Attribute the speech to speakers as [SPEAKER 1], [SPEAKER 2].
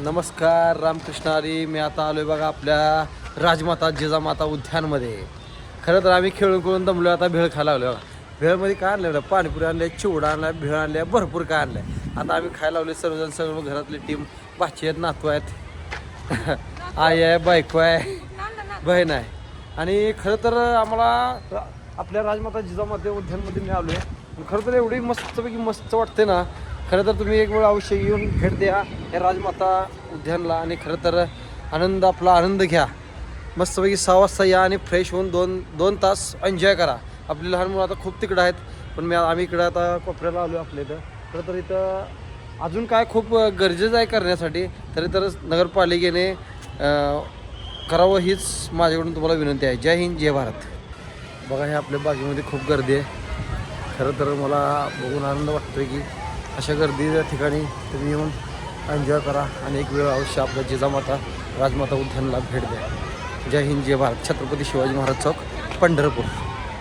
[SPEAKER 1] नमस्कार रामकृष्ण हरी. मी आता आलोय बघा आपल्या राजमाता जिजामाता उद्यानमध्ये. खरं तर आम्ही खेळून दमलो, आता भेळ खायला लागलो. भेळमध्ये काय आणलं, पाणीपुरी आणले, चिवडा आणला, भेळ आणल्या, भरपूर काय आणलंय. आता आम्ही खायला लावले सर्वजण, सर्व घरातली टीम. भाची आहेत, नातू आहेत, आई आहे, बायको आहे, बहीण आहे. आणि खरं तर आम्हाला आपल्या राजमाता जिजामाता उद्यानमध्ये मी आलो आहे. खरं तर एवढी मस्त वाटते ना. खरं तर तुम्ही एक वेळ अवश्य येऊन भेट द्या या राजमाता उद्यानला. आणि खरं तर आपला आनंद घ्या. मस्तपैकी 6 वाजता या आणि फ्रेश होऊन दोन तास एन्जॉय करा. आपली लहान मुलं आता खूप तिकडं आहेत, पण आम्ही इकडं आता कोपऱ्याला आलो आपल्या इथं. खरं तर इथं अजून काय खूप गरजेचं आहे करण्यासाठी, तरी तर नगरपालिकेने करावं हीच माझ्याकडून तुम्हाला विनंती आहे. जय हिंद, जय भारत. बघा, हे आपल्या बागेमध्ये खूप गर्दी आहे. खरं तर मला बघून आनंद वाटतोय की अशा गर्दीच्या ठिकाणी तुम्ही येऊन एन्जॉय करा आणि एक वेळ अवश्य आपल्या जिजामाता राजमाता उद्यानला भेट द्या. जय हिंद, जय भारत. छत्रपती शिवाजी महाराज चौक, पंढरपूर.